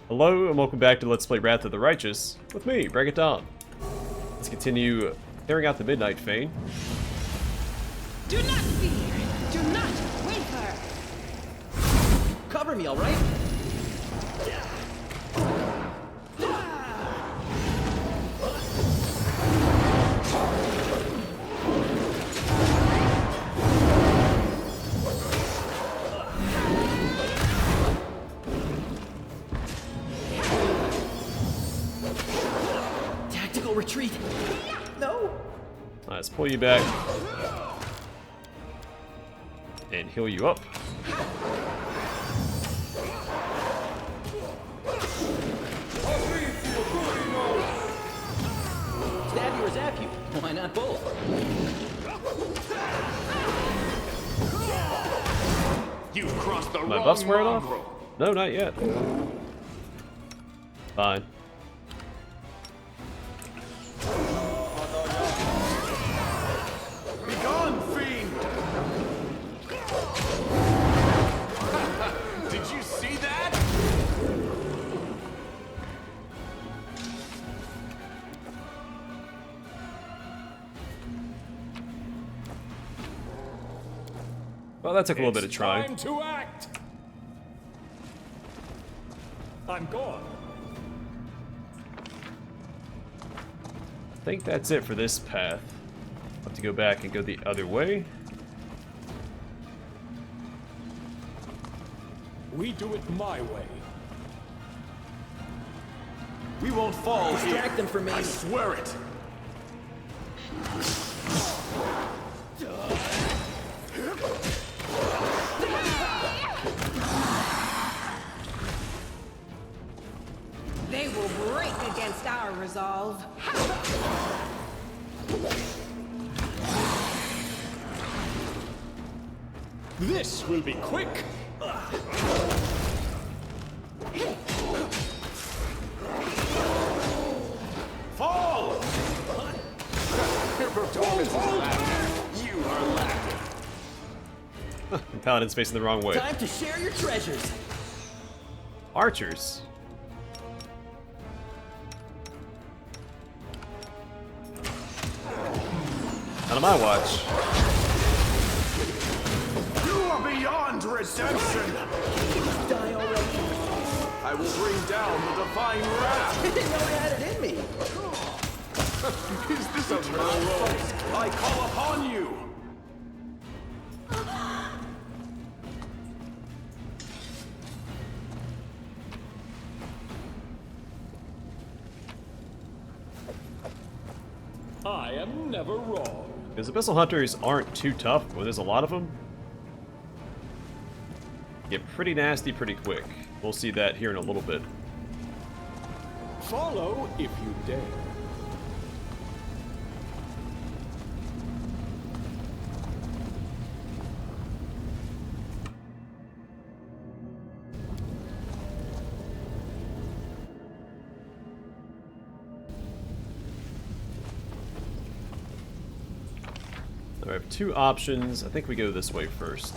Hello and welcome back to Let's Play Wrath of the Righteous with me, Bring It Down. Let's continue carrying out the Midnight Fane. Do not fear! Do not waver! Cover me, alright? Tactical retreat! No! Let's pull you back and heal you up. Stab you or zap you? Why not both? You've crossed the My wrong buff's wearing off? mongrel. No, not yet. Fine. Be gone, fiend! Did you see that? Well, that took a little bit of trying. Time to act. I'm gone. I think that's it for this path. I'll have to go back and go the other way. We do it my way. We won't fall here. Distract them from me. I swear it. They will break against our resolve. This will be quick. Fall! Your performance is lacking. You are lacking. Paladin's facing the wrong way. Time to share your treasures. Archers. Not on my watch. You are beyond redemption. Die already. I will bring down the divine wrath. I didn't know I had it in me. Is this a trial? I call upon you. I am never wrong. Because Abyssal Hunters aren't too tough, but there's a lot of them. Get pretty nasty pretty quick. We'll see that here in a little bit. Follow if you dare. I have two options. I think we go this way first.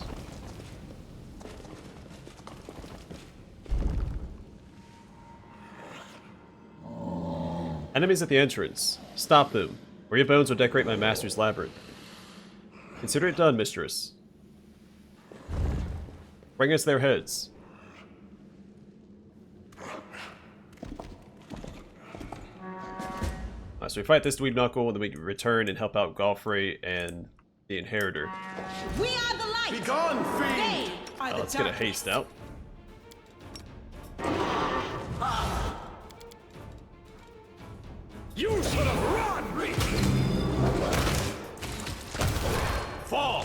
Enemies at the entrance. Stop them, or your bones will decorate my master's labyrinth. Consider it done, mistress. Bring us their heads. So we fight this Dweeb Knuckle, and then we return and help out Galfrey and the Inheritor. We are the light! Be gone, fiend! They are the Let's get a darkness. haste out. You should have run! Fall!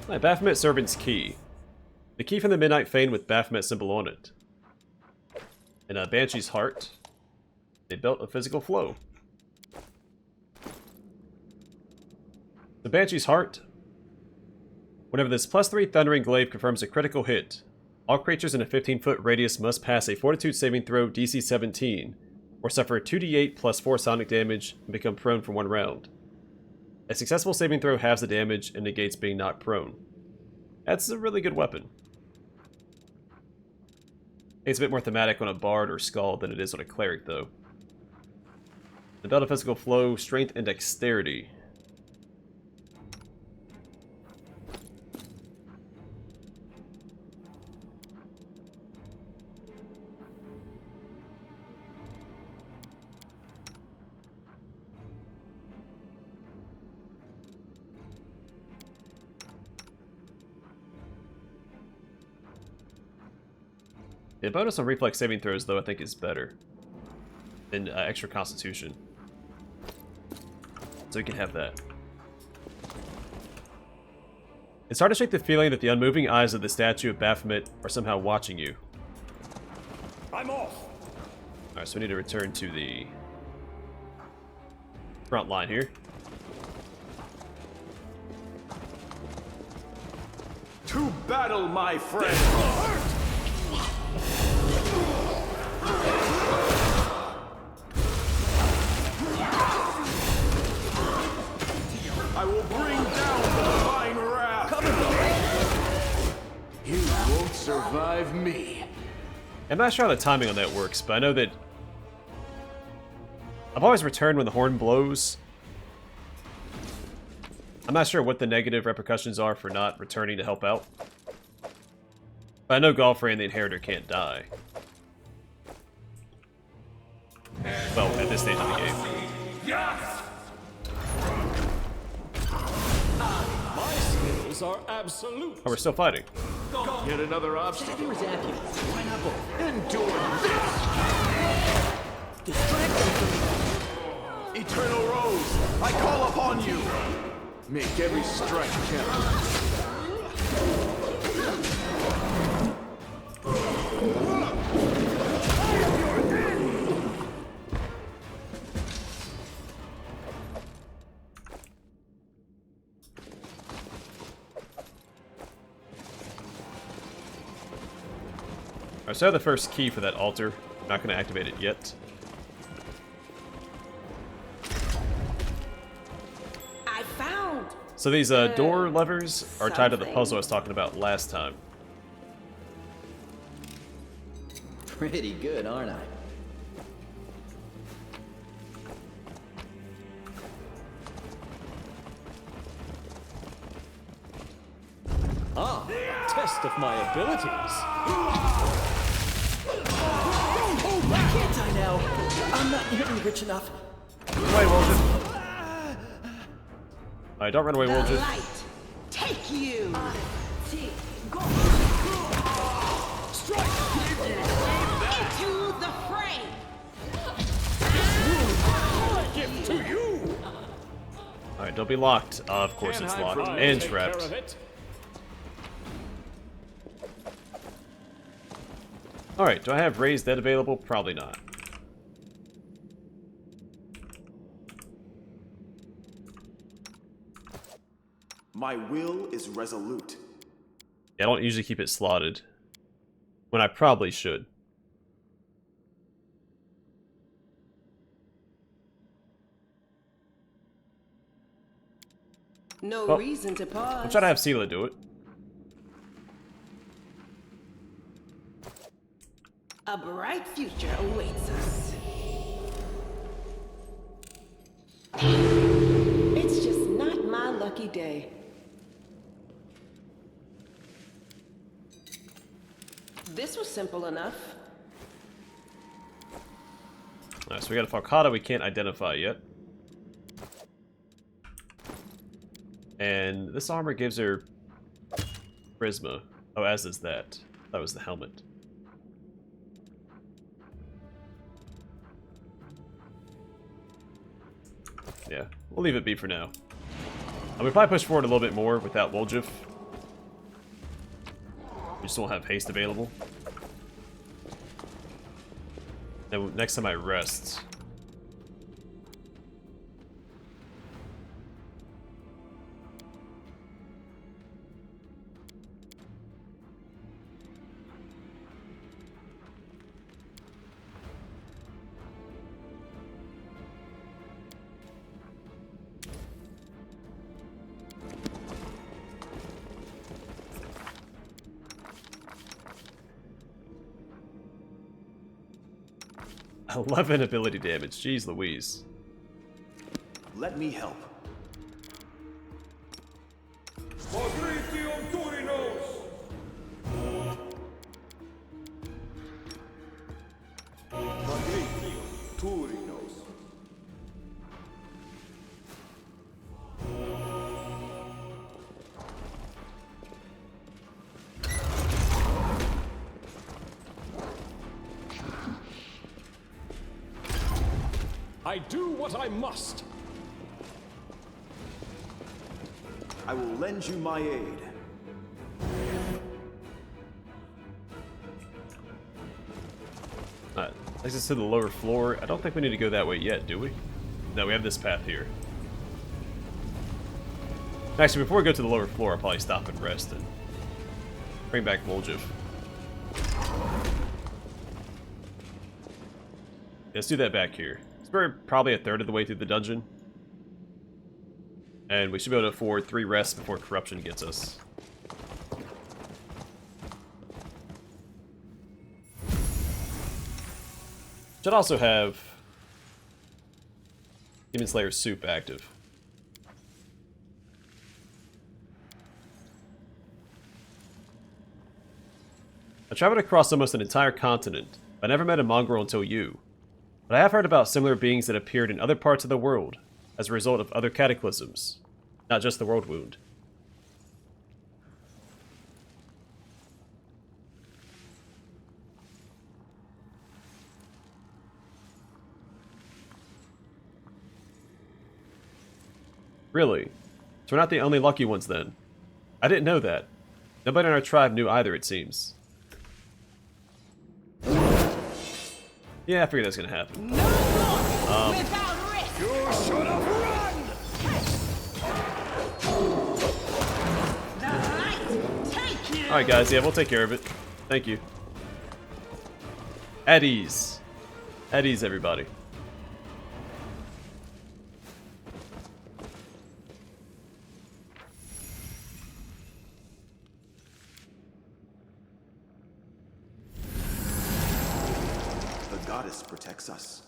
My Baphomet Servant's Key. The key from the Midnight Fane with Baphomet symbol on it. And a Banshee's Heart. They built a physical flow. The Banshee's Heart. Whenever this +3 Thundering Glaive confirms a critical hit, all creatures in a 15-foot radius must pass a Fortitude saving throw DC 17, or suffer 2d8 plus 4 sonic damage and become prone for 1 round. A successful saving throw halves the damage and negates being knocked prone. That's a really good weapon. It's a bit more thematic on a bard or skull than it is on a cleric, though. The belt of physical flow, strength, and dexterity. The bonus on reflex saving throws, though, I think is better than extra constitution. So you can have that. It's hard to shake the feeling that the unmoving eyes of the statue of Baphomet are somehow watching you. I'm off. Alright, so we need to return to the front line here. To battle, my friend! I will bring down the divine wrath! You won't survive me. I'm not sure how the timing on that works, but I know that I've always returned when the horn blows. I'm not sure what the negative repercussions are for not returning to help out. But I know Godfrey and the Inheritor can't die. Well, at this stage of the game. My skills are absolute. Oh, we're still fighting. Yet another obstacle. Stab your zap you. Why not both? Endure this! Distract them from me. Eternal Rose, I call upon you! Make every strike count. Alright, so I have the first key for that altar. I'm not going to activate it yet. I found. So these door levers are tied to the something. puzzle I was talking about last time. Pretty good, aren't I? Ah, test of my abilities. Can't I now? I'm not nearly rich enough. Run away, Woljin. Alright, don't run away, The Woljin. light. Take you. Into the fray. Gift to you. Alright, don't be locked. Of course Can't it's hide locked. from I'll And take care of trapped. it. Alright, do I have Raised Dead available? Probably not. My will is resolute. Yeah, I don't usually keep it slotted. When I probably should. No Well, reason to pause. I'm trying to have Sela do it. A bright future awaits us. It's just not my lucky day. This was simple enough. Alright, so we got a Falcata we can't identify yet. And this armor gives her Prisma. Oh, as is that. That was the helmet. Yeah, we'll leave it be for now. We probably push forward a little bit more without Woljif. We just won't have haste available. And next time I rest. 11 ability damage. Jeez Louise. Let me help. I do what I must. I will lend you my aid. Takes us to the lower floor. I don't think we need to go that way yet, do we? No, we have this path here. Actually, before we go to the lower floor, I'll probably stop and rest and bring back Voljiv. Let's do that back here. So we're probably a third of the way through the dungeon. And we should be able to afford 3 rests before corruption gets us. Should also have Demon Slayer Soup active. I traveled across almost an entire continent, but I never met a mongrel until you. But I have heard about similar beings that appeared in other parts of the world as a result of other cataclysms, not just the World Wound. Really? So we're not the only lucky ones then. I didn't know that. Nobody in our tribe knew either, it seems. Yeah, I figured that's gonna happen. Without risk. You should have run! The light take you. Alright guys, yeah, we'll take care of it. Thank you. At ease. At ease, everybody. The goddess protects us.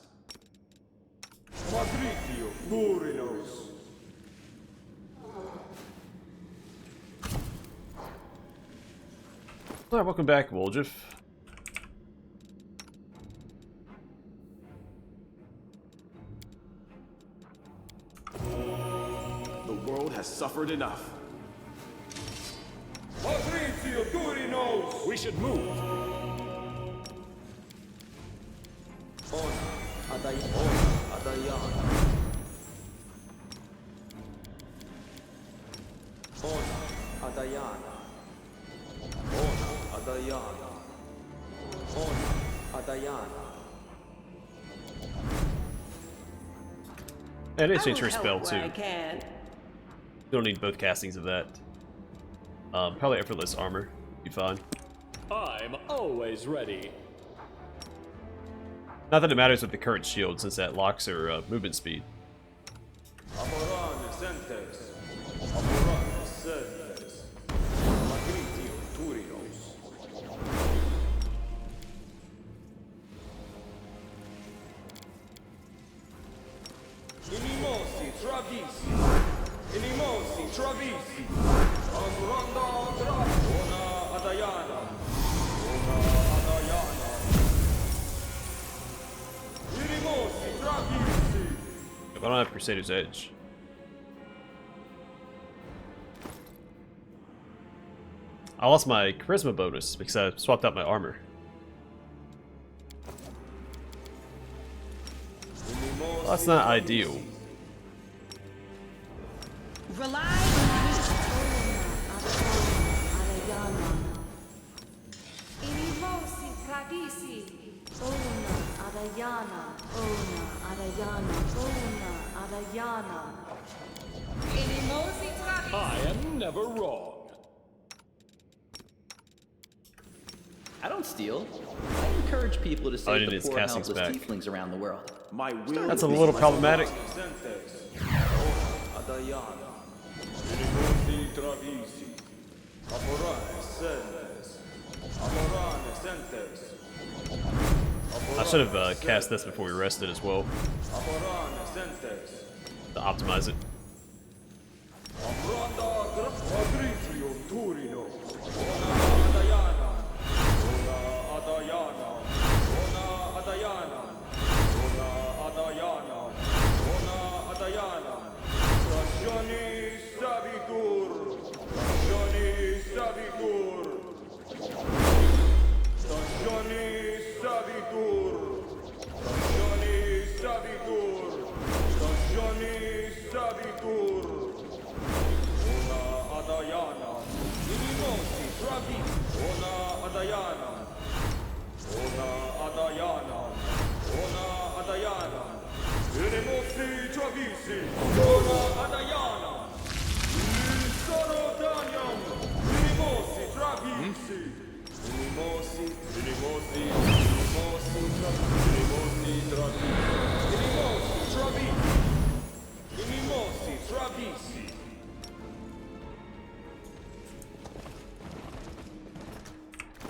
Alright, welcome back, Voljiv. The world has suffered enough. We should move. And it I changed will her spell help where I too. can. You don't need both castings of that. Probably effortless armor. Be fine. I'm always ready. Not that it matters with the current shield, since that locks her movement speed. If I don't have Crusader's Edge. I lost my charisma bonus because I swapped out my armor. Well, that's not ideal. Rely on me. Inimosi tradisi, ona adayana, ona adayana, ona adayana. Inimosi tradisi. I am never wrong. I don't steal. I encourage people to I save need the his poor castings helpless back. tieflings around the world. My will That's a is little my problematic. I should have cast this before we rested as well, to optimize it.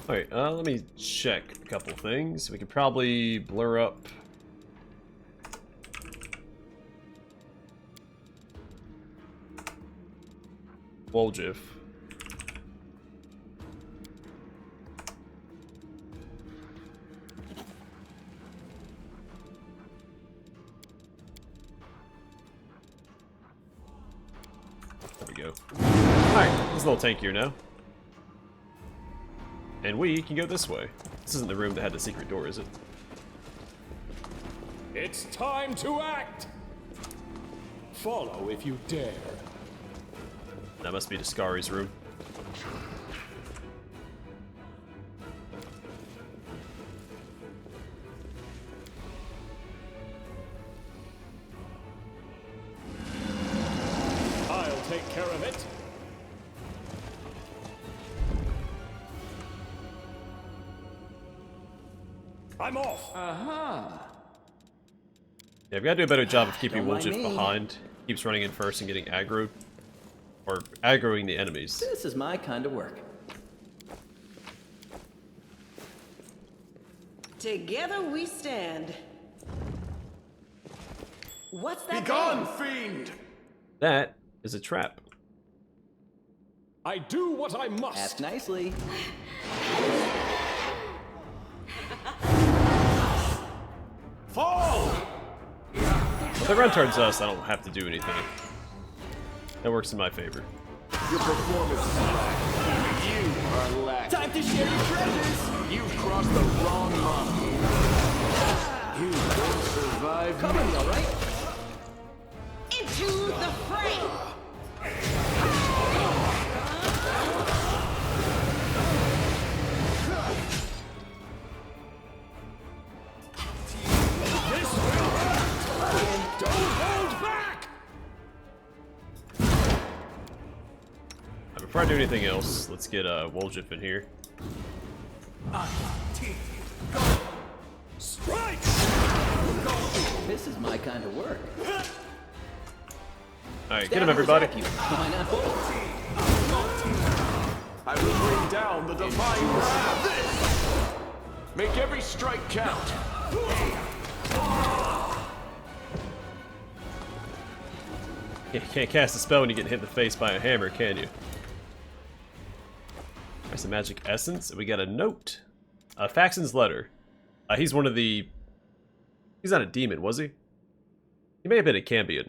Alright, let me check a couple things. We could probably blur up Woljif. There we go. Alright, he's a little tankier now. And we can go this way. This isn't the room that had the secret door, is it? It's time to act! Follow if you dare. That must be Discari's room. I'll take care of it. I'm off! Yeah, we gotta do a better job of keeping Don't mind Woljif me. behind. Keeps running in first and getting aggroed. Or aggroing the enemies. This is my kind of work. Together we stand. What's that? Begone, then? fiend! That is a trap. I do what I must! Ask nicely. Fall! If they run towards us, I don't have to do anything. That works in my favor. Your performance is back. You are lacking. Time to share your treasures. You've crossed the wrong line. You won't survive Cover me, all right? Into the fray! This will hurt! Don't hold back! Before I do anything else, let's get Woljif in here. Strike! This is my kind of work. Alright, get him, everybody. Why not both? I will bring down the divine wrath. This! Make every strike count. You can't cast a spell when you get hit in the face by a hammer, can you? There's a magic essence. We got a note. Faxon's letter. He's one of the... He's not a demon, was he? He may have been a Cambion.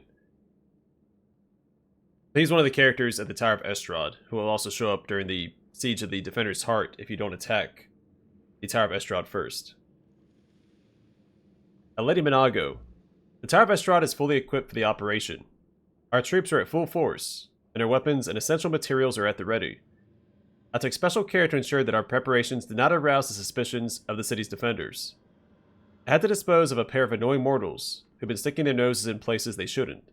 He's one of the characters at the Tower of Estrad, who will also show up during the Siege of the Defender's Heart if you don't attack the Tower of Estrad first. Lady Minagho. The Tower of Estrad is fully equipped for the operation. Our troops are at full force, and our weapons and essential materials are at the ready. I took special care to ensure that our preparations did not arouse the suspicions of the city's defenders. I had to dispose of a pair of annoying mortals who've been sticking their noses in places they shouldn't.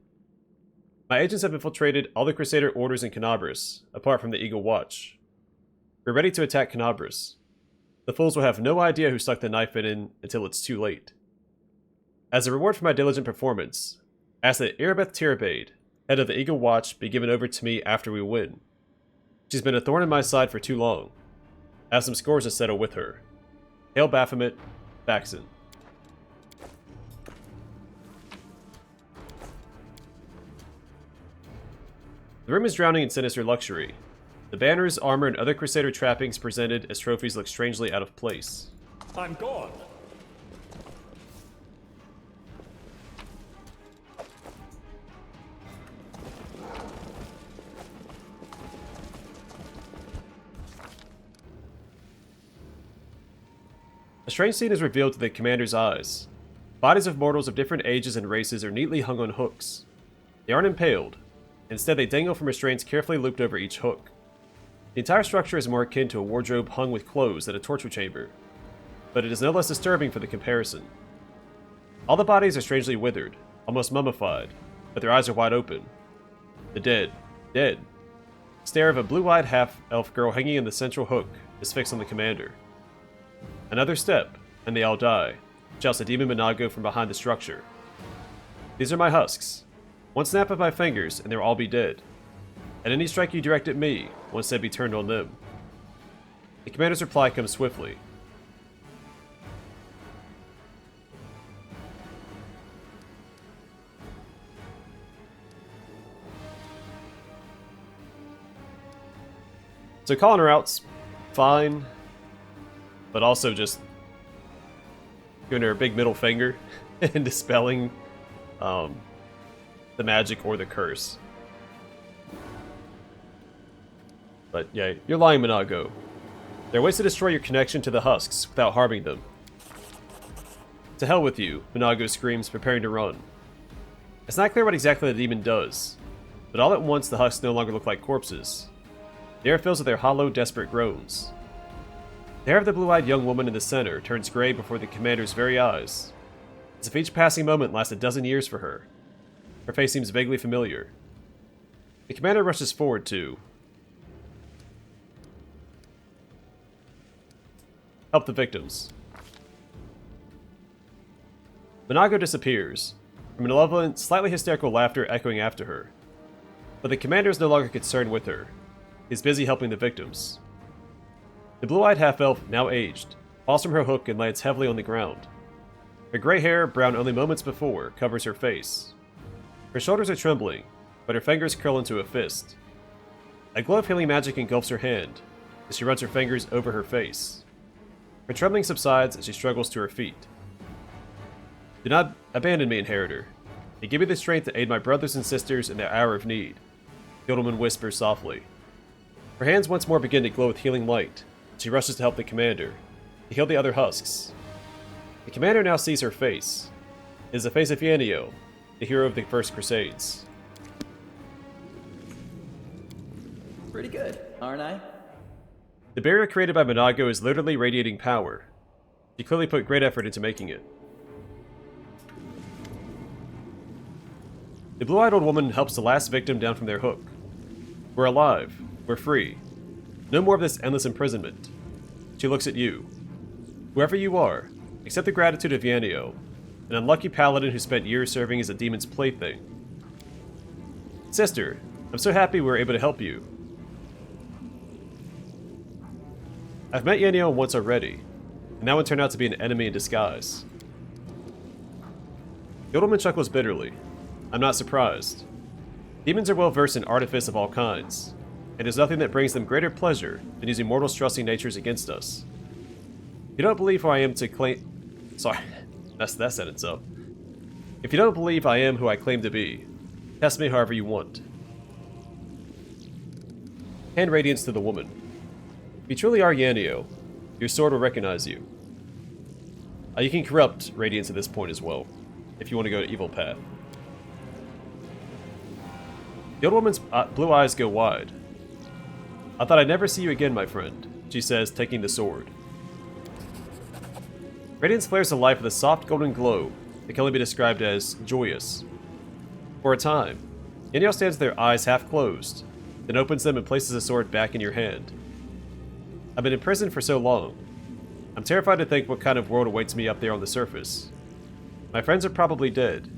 My agents have infiltrated all the Crusader orders in Canabris, apart from the Eagle Watch. We're ready to attack Canabris. The fools will have no idea who stuck the knife in until it's too late. As a reward for my diligent performance, I ask that Irabeth Tirabade, head of the Eagle Watch, be given over to me after we win. She's been a thorn in my side for too long. I have some scores to settle with her. Hail Baphomet, Faxon. The room is drowning in sinister luxury. The banners, armor, and other Crusader trappings presented as trophies look strangely out of place. I'm gone. A strange scene is revealed to the commander's eyes. Bodies of mortals of different ages and races are neatly hung on hooks. They aren't impaled. Instead, they dangle from restraints carefully looped over each hook. The entire structure is more akin to a wardrobe hung with clothes than a torture chamber, but it is no less disturbing for the comparison. All the bodies are strangely withered, almost mummified, but their eyes are wide open. The dead, dead. The stare of a blue-eyed half-elf girl hanging in the central hook is fixed on the commander. Another step, and they all die, shouts the demon Minagho from behind the structure. These are my husks. One snap of my fingers, and they'll all be dead. And any strike you direct at me, will instead be turned on them. The commander's reply comes swiftly. So calling her out's fine, but also just giving her a big middle finger and dispelling the magic or the curse. But yeah, you're lying, Minagho. There are ways to destroy your connection to the husks without harming them. To hell with you, Minagho screams, preparing to run. It's not clear what exactly the demon does, but all at once the husks no longer look like corpses. The air fills with their hollow, desperate groans. The hair of the blue-eyed young woman in the center turns gray before the commander's very eyes, as if each passing moment lasts a dozen years for her. Her face seems vaguely familiar. The commander rushes forward to help the victims. Minagho disappears, her malevolent, slightly hysterical laughter echoing after her. But the commander is no longer concerned with her. He's busy helping the victims. The blue-eyed half-elf, now aged, falls from her hook and lands heavily on the ground. Her gray hair, brown only moments before, covers her face. Her shoulders are trembling, but her fingers curl into a fist. A glow of healing magic engulfs her hand as she runs her fingers over her face. Her trembling subsides as she struggles to her feet. Do not abandon me, Inheritor, and give me the strength to aid my brothers and sisters in their hour of need, the old woman whispers softly. Her hands once more begin to glow with healing light. She rushes to help the commander, to heal the other husks. The commander now sees her face. It is the face of Yaniel, the hero of the First Crusades. Pretty good, aren't I? The barrier created by Minagho is literally radiating power. She clearly put great effort into making it. The blue-eyed old woman helps the last victim down from their hook. We're alive. We're free. No more of this endless imprisonment. She looks at you. Whoever you are, accept the gratitude of Yaniel, an unlucky paladin who spent years serving as a demon's plaything. Sister, I'm so happy we were able to help you. I've met Yaniel once already, and that one turned out to be an enemy in disguise. The old woman chuckles bitterly. I'm not surprised. Demons are well versed in artifice of all kinds, and there's nothing that brings them greater pleasure than using mortals' trusting natures against us. If you don't believe who I am to claim... Sorry, messed that sentence up. If you don't believe I am who I claim to be, test me however you want. Hand radiance to the woman. If you truly are Yaniel, your sword will recognize you. You can corrupt radiance at this point as well, if you want to go to evil path. The old woman's blue eyes go wide. I thought I'd never see you again, my friend, she says, taking the sword. Radiance flares to life with a soft golden glow that can only be described as joyous. For a time, Yaniel stands with their eyes half closed, then opens them and places the sword back in your hand. I've been in prison for so long. I'm terrified to think what kind of world awaits me up there on the surface. My friends are probably dead,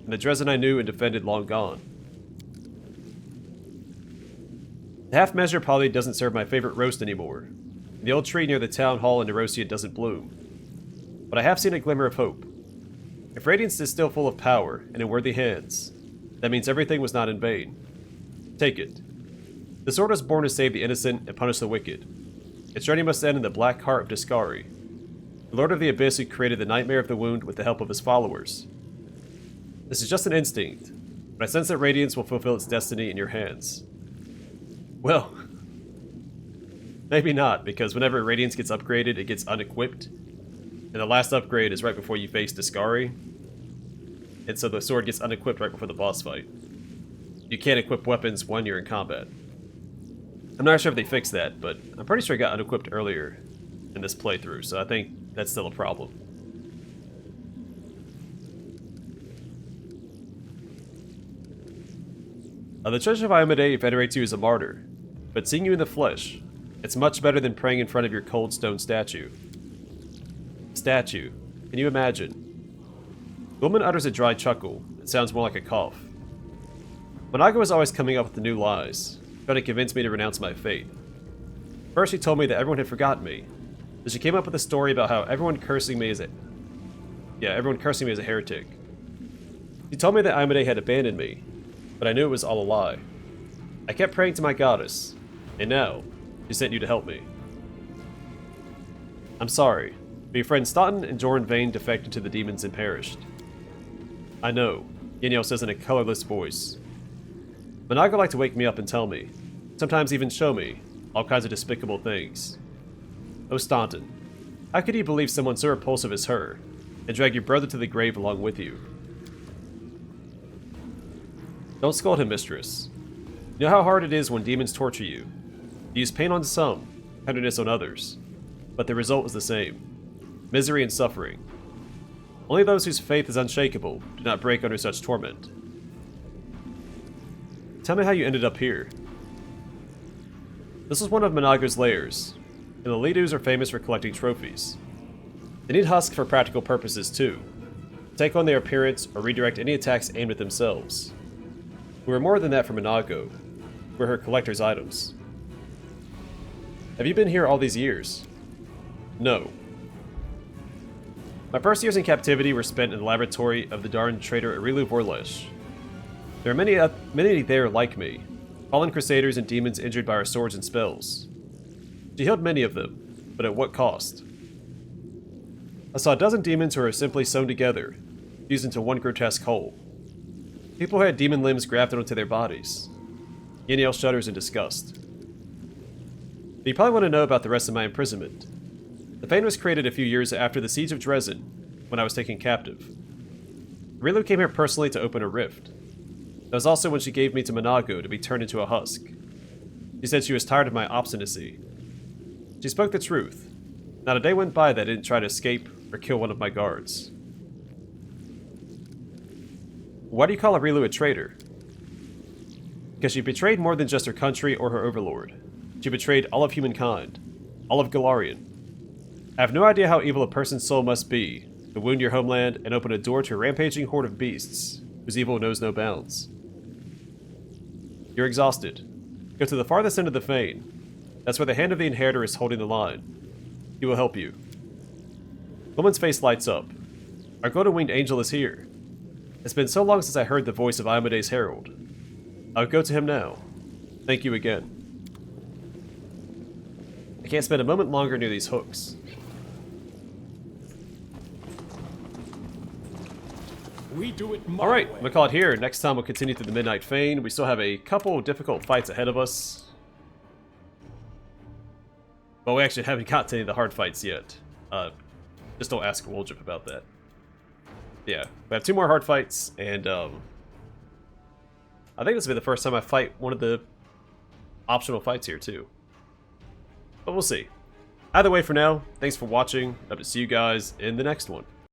and the Dresden I knew and defended long gone. The half-measure probably doesn't serve my favorite roast anymore, and the old tree near the town hall in Nerosia doesn't bloom. but I have seen a glimmer of hope. If Radiance is still full of power and in worthy hands, that means everything was not in vain. Take it. The sword was born to save the innocent and punish the wicked. Its journey must end in the black heart of Discari, the Lord of the Abyss who created the Nightmare of the Wound with the help of his followers. This is just an instinct, but I sense that Radiance will fulfill its destiny in your hands. Well, maybe not, because whenever Radiance gets upgraded, it gets unequipped. And the last upgrade is right before you face Discari. And so the sword gets unequipped right before the boss fight. You can't equip weapons when you're in combat. I'm not sure if they fixed that, but I'm pretty sure it got unequipped earlier in this playthrough, so I think that's still a problem. The Church of Iomedae venerates you as a martyr, but seeing you in the flesh, it's much better than praying in front of your cold stone statue. Statue. Can you imagine? The woman utters a dry chuckle. It sounds more like a cough. Minagho was always coming up with the new lies, trying to convince me to renounce my faith. First she told me that everyone had forgotten me. Then she came up with a story about how everyone cursing me as a heretic. She told me that Iomedae had abandoned me, but I knew it was all a lie. I kept praying to my goddess, and now she sent you to help me. I'm sorry, but your friends Staunton and Joran Vane defected to the demons and perished. I know, Yaniel says in a colorless voice. Minagho liked to wake me up and tell me, sometimes even show me, all kinds of despicable things. Oh Staunton, how could you believe someone so repulsive as her, and drag your brother to the grave along with you? Don't scold him, mistress. You know how hard it is when demons torture you. You use pain on some, tenderness on others, but the result is the same. Misery and suffering. Only those whose faith is unshakable do not break under such torment. Tell me how you ended up here. This was one of Minagho's lairs, and the Lidus are famous for collecting trophies. They need husks for practical purposes too, to take on their appearance or redirect any attacks aimed at themselves. We were more than that for Minagho. We're her collector's items. Have you been here all these years? No. My first years in captivity were spent in the laboratory of the Darn traitor Arilu Vorlesh. There are many there like me, fallen crusaders and demons injured by our swords and spells. She healed many of them, but at what cost? I saw a dozen demons who are simply sewn together, fused into one grotesque whole. People who had demon limbs grafted onto their bodies. Yaniel shudders in disgust. But you probably want to know about the rest of my imprisonment. The Fane was created a few years after the siege of Dresden, when I was taken captive. Arilu came here personally to open a rift. That was also when she gave me to Minagho to be turned into a husk. She said she was tired of my obstinacy. She spoke the truth. Not a day went by that I didn't try to escape or kill one of my guards. Why do you call Arilu a traitor? Because she betrayed more than just her country or her overlord. She betrayed all of humankind, all of Galarian. I have no idea how evil a person's soul must be to wound your homeland and open a door to a rampaging horde of beasts whose evil knows no bounds. You're exhausted. Go to the farthest end of the Fane. That's where the hand of the Inheritor is holding the line. He will help you. Woman's face lights up. Our golden winged angel is here. It's been so long since I heard the voice of Iomedae's herald. I'll go to him now. Thank you again. I can't spend a moment longer near these hooks. We do it my Alright, way. I'm gonna call it here. Next time we'll continue through the Midnight Fane. We still have a couple difficult fights ahead of us. But we actually haven't got to any of the hard fights yet. Just don't ask Woljip about that. Yeah, we have 2 more hard fights, and I think this will be the first time I fight one of the optional fights here too. But we'll see. Either way for now, thanks for watching. Hope to see you guys in the next one.